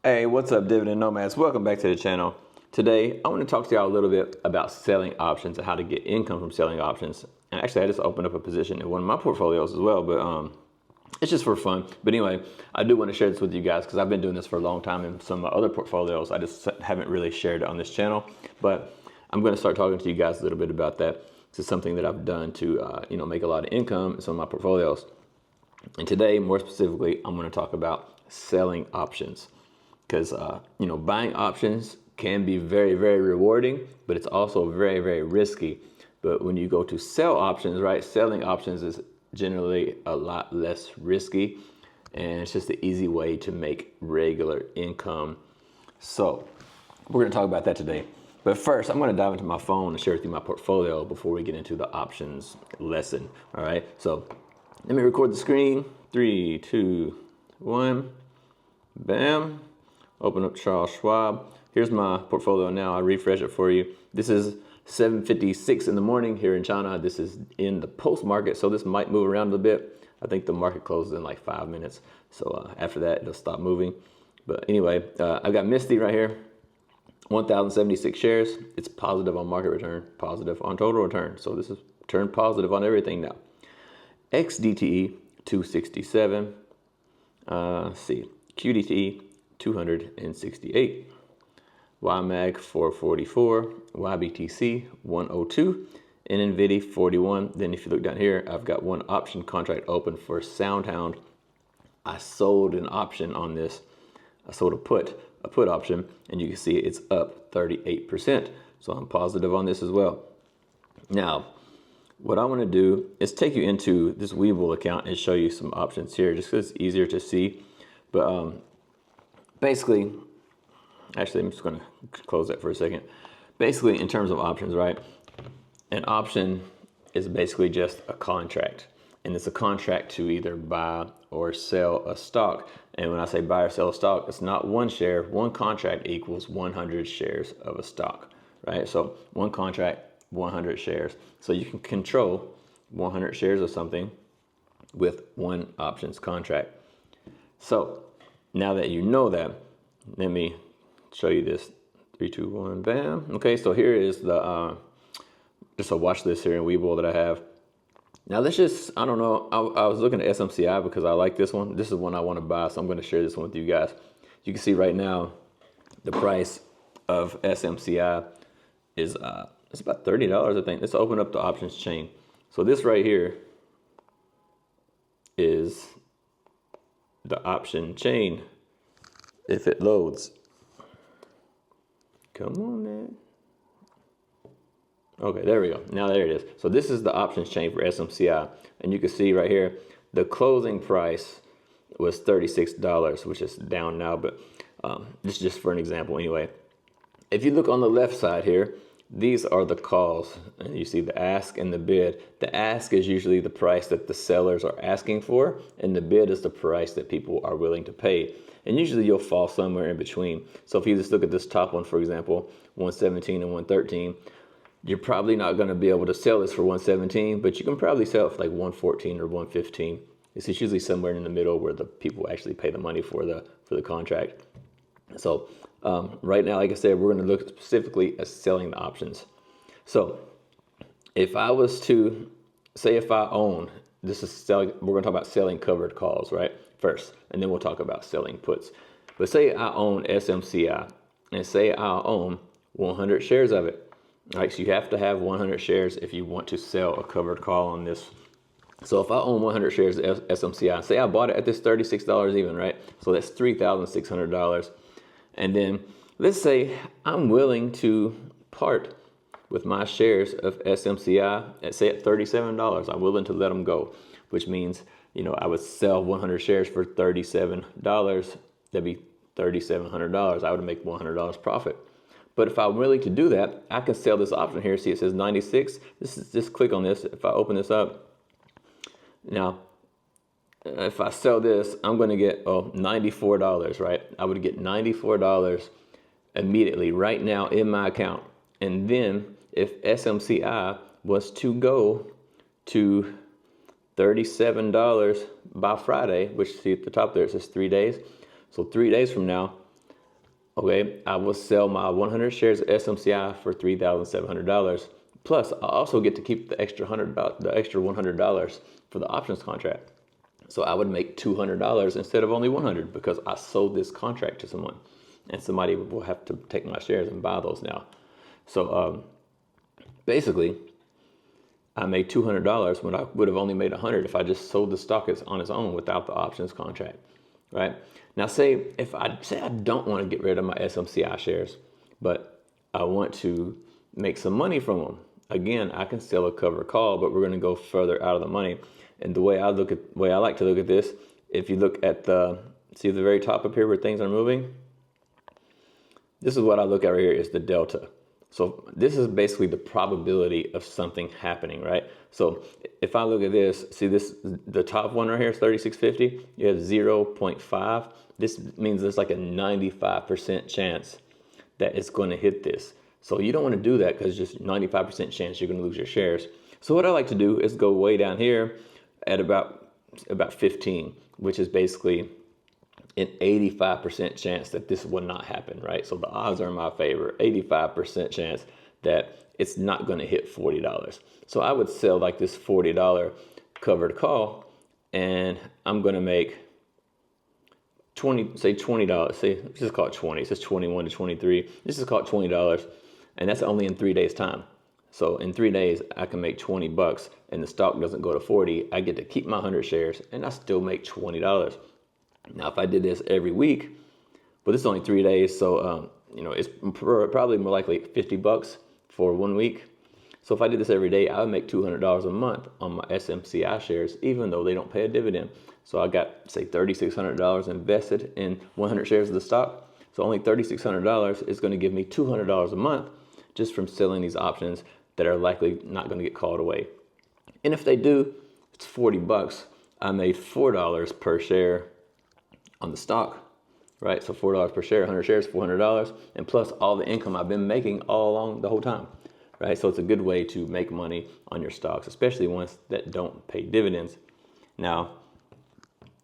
Hey, what's up, Dividend Nomads? Welcome back to the channel. Today, I want to talk to y'all a little bit about selling options and how to get income from selling options. And actually, I just opened up a position in one of my portfolios as well, but it's just for fun. But anyway, I do want to share this with you guys because I've been doing this for a long time in some of my other portfolios. I just haven't really shared it on this channel, but I'm going to start talking to you guys a little bit about that. This is something that I've done to make a lot of income in some of my portfolios. And today, more specifically, I'm going to talk about selling options. Because, buying options can be very, very rewarding, but it's also very, very risky. But when you go to sell options, right, selling options is generally a lot less risky. And it's just an easy way to make regular income. So we're going to talk about that today. But first, I'm going to dive into my phone and share with you my portfolio before we get into the options lesson. All right. So let me record the screen. 3, 2, 1. Bam. Open up Charles Schwab. Here's my portfolio now. I'll refresh it for you. This is 7:56 in the morning here in China. This is in the post market, so this might move around a bit. I think the market closes in like 5 minutes. So after that, it'll stop moving. But anyway, I've got Misty right here. 1,076 shares. It's positive on market return, positive on total return. So this is turned positive on everything now. XDTE 267. Let's see. QDTE 268, YMAG 444, YBTC 102, and NVIDIA 41. Then if you look down here, I've got one option contract open for SoundHound. I sold an option on this. I sold a put option, and you can see it's up 38%. So I'm positive on this as well. Now, what I want to do is take you into this Webull account and show you some options here, just because it's easier to see. But basically, actually, I'm just going to close that for a second. Basically, in terms of options, right? An option is basically just a contract. And it's a contract to either buy or sell a stock. And when I say buy or sell a stock, it's not one share. One contract equals 100 shares of a stock, right? So one contract, 100 shares. So you can control 100 shares of something with one options contract. So now that you know that, let me show you this. 3, 2, 1, bam. Okay, so here is the just a watch list here in Webull that I have. Now let's just, I don't know, I was looking at SMCI because I like this one. This is one I want to buy, so I'm going to share this one with you guys. You can see right now the price of SMCI is it's about $30, I think. Let's open up the options chain. So this right here is the option chain. If it loads. Come on, man. Okay, there we go. Now there it is. So this is the options chain for SMCI. And you can see right here, the closing price was $36, which is down now, but this is just for an example anyway. If you look on the left side here, these are the calls, and you see the ask and the bid. The ask is usually the price that the sellers are asking for, and the bid is the price that people are willing to pay. And usually you'll fall somewhere in between. So if you just look at this top one, for example, 117 and 113, you're probably not going to be able to sell this for 117, but you can probably sell it for like 114 or 115. It's usually somewhere in the middle where the people actually pay the money for the contract. So right now, like I said, we're going to look specifically at selling the options. So if I was to say, if I own, this is selling, we're going to talk about selling covered calls, right? First, and then we'll talk about selling puts. But say I own SMCI, and say I own 100 shares of it. All right, so you have to have 100 shares if you want to sell a covered call on this. So if I own 100 shares of SMCI, say I bought it at this $36 even, right? So that's $3,600. And then let's say I'm willing to part with my shares of SMCI at, say, at $37. I'm willing to let them go, which means, I would sell 100 shares for $37. That'd be $3,700. I would make $100 profit. But if I'm willing to do that, I can sell this option here. See, it says 96. Just click on this. If I open this up, now, if I sell this, I'm going to get $94, right? I would get $94 immediately right now in my account. And then if SMCI was to go to $37 by Friday, which see at the top there, it says 3 days. So 3 days from now, Okay, I will sell my 100 shares of SMCI for $3,700. Plus, I also get to keep the extra $100 for the options contract. So I would make $200 instead of only 100 because I sold this contract to someone, and somebody will have to take my shares and buy those now. So basically, I made $200 when I would have only made 100 if I just sold the stock on its own without the options contract, right? Now, say I don't want to get rid of my SMCI shares, but I want to make some money from them. Again, I can sell a covered call, but we're going to go further out of the money. And the way I like to look at this, if you look at see the very top up here where things are moving, this is what I look at right here is the delta. So this is basically the probability of something happening, right? So if I look at this, see this, the top one right here is 3650. You have 0.5. This means there's like a 95% chance that it's going to hit this. So you don't want to do that because just 95% chance you're going to lose your shares. So what I like to do is go way down here at about 15, which is basically an 85% chance that this will not happen, right? So the odds are in my favor, 85% chance that it's not going to hit $40. So I would sell like this $40 covered call, and I'm going to make $20, say let's just call it 20. It says 21 to 23. This is called $20, and that's only in 3 days time. So in 3 days, I can make $20 and the stock doesn't go to 40. I get to keep my 100 shares and I still make $20. Now, if I did this every week, but this is only 3 days, so it's probably more likely $50 for 1 week. So if I did this every day, I would make $200 a month on my SMCI shares, even though they don't pay a dividend. So I got, say, $3,600 invested in 100 shares of the stock. So only $3,600 is going to give me $200 a month just from selling these options that are likely not going to get called away. And if they do, it's $40. I made $4 per share on the stock, right? So $4 per share, 100 shares, $400, and plus all the income I've been making all along the whole time, right? So it's a good way to make money on your stocks, especially ones that don't pay dividends. Now,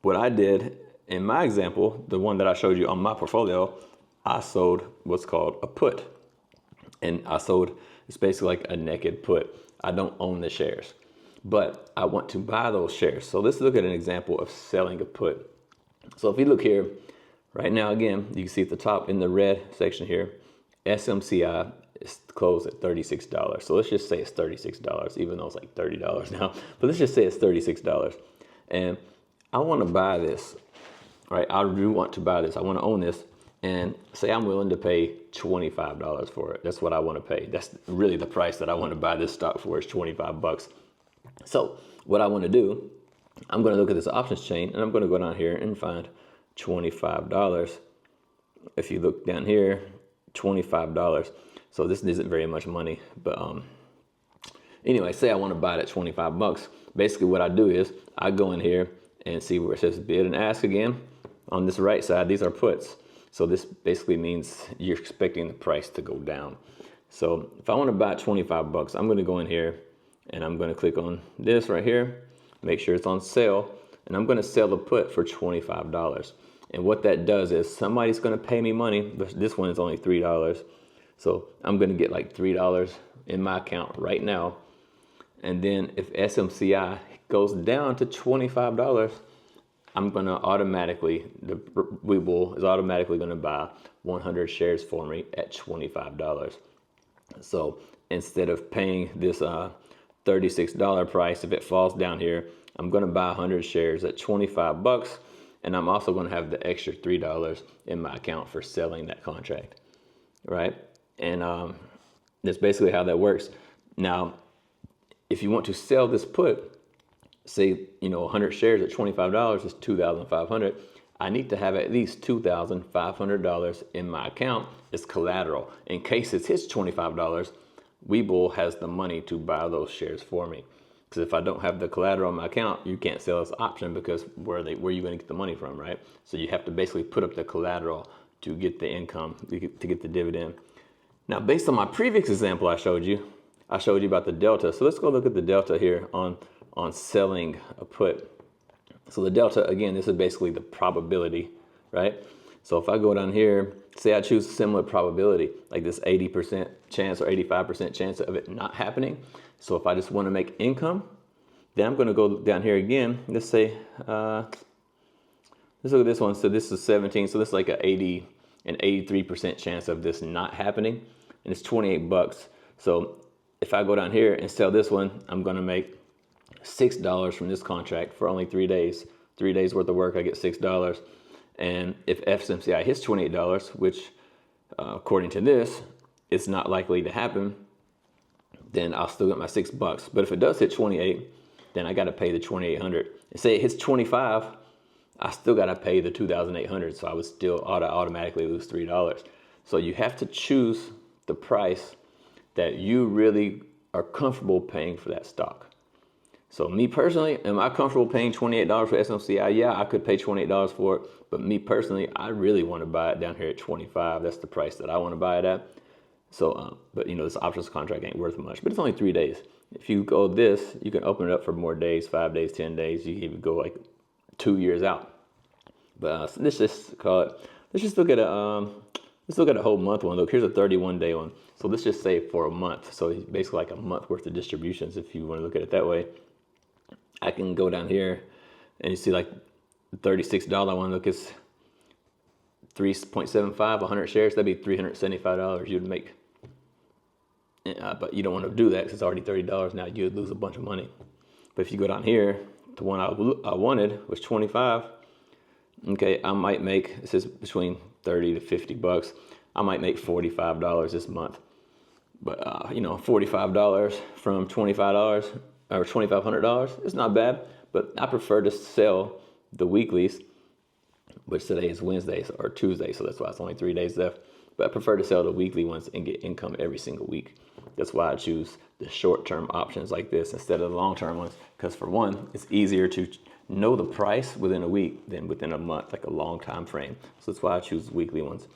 what I did in my example, the one that I showed you on my portfolio, I sold what's called a put. And it's basically like a naked put. I don't own the shares, but I want to buy those shares. So let's look at an example of selling a put. So if you look here, right now, again, you can see at the top in the red section here, SMCI is closed at $36. So let's just say it's $36, even though it's like $30 now. But let's just say it's $36. And I want to buy this, right? I do want to buy this. I want to own this. And say I'm willing to pay $25 for it. That's what I want to pay. That's really the price that I want to buy this stock for, is $25. So what I want to do, I'm going to look at this options chain, and I'm going to go down here and find $25. If you look down here, $25. So this isn't very much money, but anyway, say I want to buy it at $25. Basically what I do is I go in here and see where it says bid and ask again. On this right side, these are puts. So this basically means you're expecting the price to go down. So if I want to buy $25, I'm going to go in here and I'm going to click on this right here, make sure it's on sale, and I'm going to sell the put for $25. And what that does is somebody's going to pay me money, but this one is only $3. So I'm going to get like $3 in my account right now. And then if SMCI goes down to $25, I'm going to automatically, is automatically going to buy 100 shares for me at $25. So instead of paying this $36 price, if it falls down here, I'm going to buy 100 shares at $25. And I'm also going to have the extra $3 in my account for selling that contract, right? And that's basically how that works. Now, if you want to sell this put, say, 100 shares at $25 is $2,500. I need to have at least $2,500 in my account as collateral. In case it hits $25, Webull has the money to buy those shares for me. Because if I don't have the collateral in my account, you can't sell this option because where are you going to get the money from, right? So you have to basically put up the collateral to get the income, to get the dividend. Now, based on my previous example I showed you about the delta. So let's go look at the delta here on selling a put. So the delta, again, this is basically the probability, right? So if I go down here, say I choose similar probability, like this 80% chance or 85% chance of it not happening. So if I just want to make income, then I'm going to go down here again. Let's say, let's look at this one. So this is 17. So this is like an 83% chance of this not happening. And it's 28 bucks. So if I go down here and sell this one, I'm going to make $6 from this contract for only 3 days. 3 days worth of work, I get $6. And if FSMCI hits $28, which according to this, it's not likely to happen, then I'll still get my $6. But if it does hit 28, then I got to pay the 2,800. And say it hits 25, I still got to pay the 2,800. So I would still automatically lose $3. So you have to choose the price that you really are comfortable paying for that stock. So me personally, am I comfortable paying $28 for SMCI? Yeah, I could pay $28 for it. But me personally, I really want to buy it down here at 25. That's the price that I want to buy it at. So, but you know, this options contract ain't worth much, but it's only 3 days. If you go this, you can open it up for more days, 5 days, 10 days. You can even go like 2 years out. But let's just call it, let's just look at a whole month one. Look, here's a 31-day one. So let's just say for a month. So basically like a month worth of distributions, if you want to look at it that way. I can go down here and you see like the $36 one. Look, it's 3.75, 100 shares. That'd be $375 you'd make. But you don't want to do that because it's already $30. Now you'd lose a bunch of money. But if you go down here, the one I wanted was 25. Okay, I might make, this is between 30 to 50 bucks. I might make $45 this month. But, you know, $45 from $25 or $2,500, it's not bad. But I prefer to sell the weeklies, which today is Wednesday or Tuesday, so that's why it's only 3 days left. But I prefer to sell the weekly ones and get income every single week. That's why I choose the short-term options like this instead of the long-term ones. Because for one, it's easier to know the price within a week than within a month, like a long time frame. So that's why I choose weekly ones.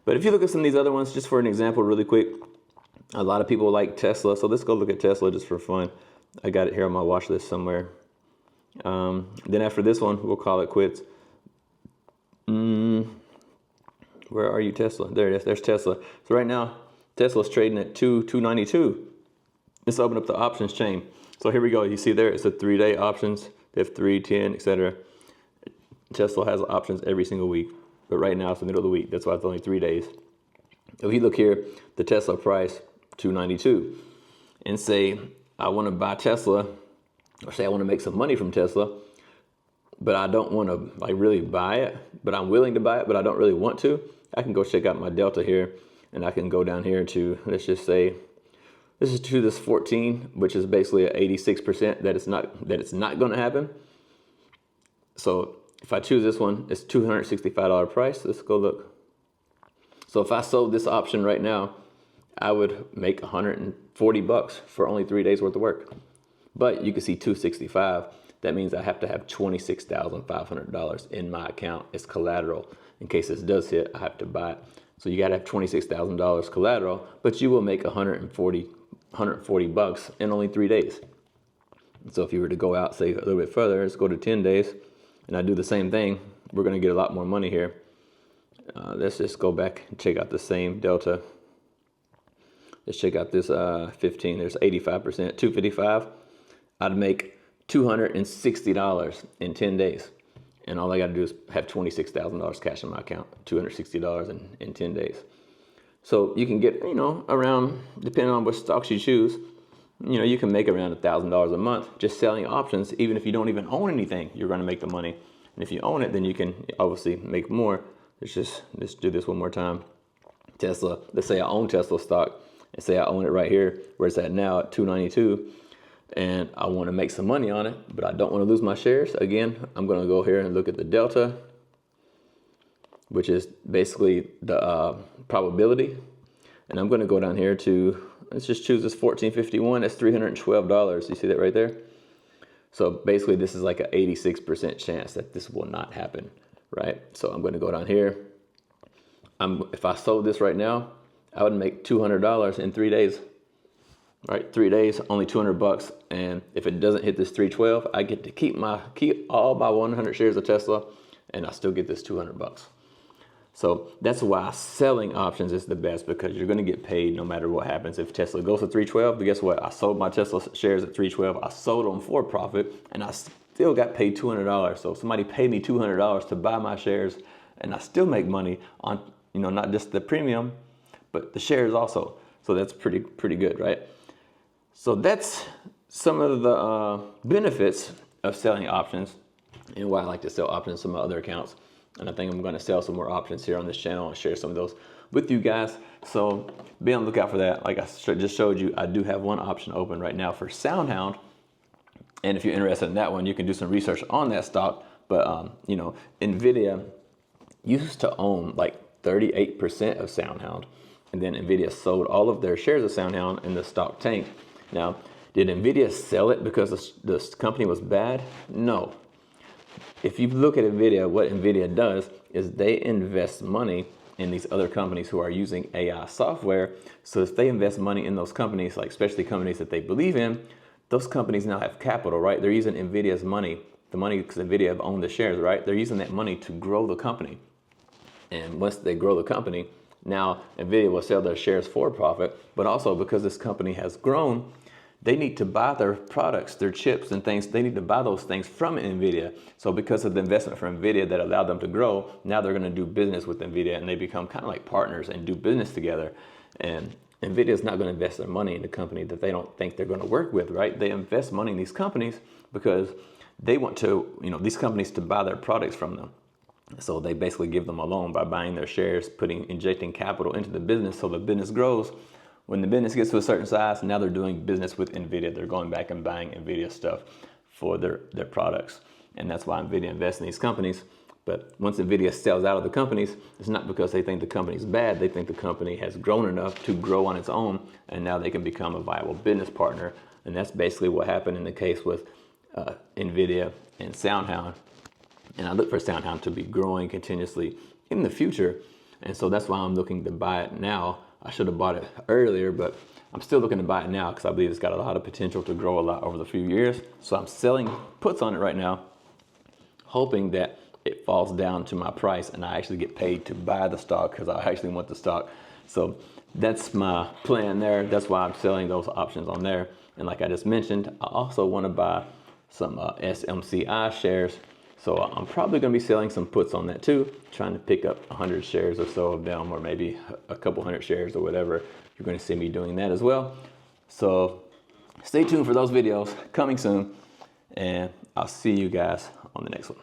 But if you look at some of these other ones, just for an example really quick, a lot of people like Tesla. So let's go look at Tesla just for fun. I got it here on my watch list somewhere. Then after this one, we'll call it quits. Where are you, Tesla? There it is. There's Tesla. So right now, Tesla's trading at $292. Let's open up the options chain. So here we go. You see there, it's a 3-day options. They have 3, 10, etc. Tesla has options every single week. But right now, it's the middle of the week. That's why it's only 3 days. If you look here, the Tesla price, $292. And say, I want to buy Tesla, or say I want to make some money from Tesla, but I don't want to like really buy it, but I'm willing to buy it, but I don't really want to. I can go check out my delta here, and I can go down here to, let's just say, this is to this 14, which is basically an 86% that it's not going to happen. So if I choose this one, it's $265 price. Let's go look. So if I sold this option right now, I would make 140 bucks for only 3 days worth of work. But you can see 265. That means I have to have $26,500 in my account as collateral. In case this does hit, I have to buy it. So you gotta have $26,000 collateral, but you will make 140 bucks in only 3 days. So if you were to go out, say a little bit further, let's go to 10 days, and I do the same thing, we're gonna get a lot more money here. Let's just go back and check out the same delta. Let's check out this 15, there's 85%, 255. I'd make $260 in 10 days. And all I got to do is have $26,000 cash in my account, $260 in 10 days. So you can get, you know, around, depending on what stocks you choose, you know, you can make around $1,000 a month just selling options. Even if you don't even own anything, you're going to make the money. And if you own it, then you can obviously make more. Let's do this one more time. Tesla, let's say I own Tesla stock and say I own it right here where it's at now at $292. And I want to make some money on it, but I don't want to lose my shares. Again, I'm going to go here and look at the delta, which is basically the probability. And I'm going to go down here to, let's just choose this 1451. That's $312. You see that right there? So basically this is like an 86% chance that this will not happen, right? So I'm going to go down here. If I sold this right now, I would make $200 in 3 days. Right, 3 days, only 200 bucks. And if it doesn't hit this 312, I get to keep all my 100 shares of Tesla, and I still get this 200 bucks. So that's why selling options is the best, because you're going to get paid no matter what happens. If Tesla goes to 312, but guess what? I sold my Tesla shares at 312. I sold them for profit, and I still got paid $200. So somebody paid me $200 to buy my shares, and I still make money on, not just the premium, but the shares also. So that's pretty good, right? So that's some of the benefits of selling options, and why I like to sell options in some other accounts. And I think I'm going to sell some more options here on this channel and share some of those with you guys. So be on the lookout for that. Like I just showed you, I do have one option open right now for SoundHound. And if you're interested in that one, you can do some research on that stock. But, NVIDIA used to own like 38% of SoundHound. And then NVIDIA sold all of their shares of SoundHound and the stock tanked. Now, did NVIDIA sell it because the company was bad? No. If you look at NVIDIA, what NVIDIA does is they invest money in these other companies who are using AI software. So if they invest money in those companies, like especially companies that they believe in, those companies now have capital, right? They're using NVIDIA's money, the money because NVIDIA have owned the shares, right? They're using that money to grow the company. And once they grow the company, now NVIDIA will sell their shares for profit, but also because this company has grown, they need to buy their products, their chips and things. They need to buy those things from NVIDIA. So because of the investment from NVIDIA that allowed them to grow, now they're going to do business with NVIDIA, and they become kind of like partners and do business together. And NVIDIA is not going to invest their money in a company that they don't think they're going to work with, right? They invest money in these companies because they want to, these companies to buy their products from them. So they basically give them a loan by buying their shares, injecting capital into the business so the business grows. When the business gets to a certain size, now they're doing business with NVIDIA. They're going back and buying NVIDIA stuff for their products. And that's why NVIDIA invests in these companies. But once NVIDIA sells out of the companies, it's not because they think the company's bad. They think the company has grown enough to grow on its own, and now they can become a viable business partner. And that's basically what happened in the case with NVIDIA and SoundHound. And I look for SoundHound to be growing continuously in the future. And so that's why I'm looking to buy it now. I should have bought it earlier, but I'm still looking to buy it now because I believe it's got a lot of potential to grow a lot over the few years. So I'm selling puts on it right now, hoping that it falls down to my price and I actually get paid to buy the stock because I actually want the stock. So that's my plan there. That's why I'm selling those options on there. And like I just mentioned, I also want to buy some SMCI shares. So I'm probably going to be selling some puts on that too, trying to pick up 100 shares or so of them, or maybe a couple hundred shares or whatever. You're going to see me doing that as well. So stay tuned for those videos coming soon, and I'll see you guys on the next one.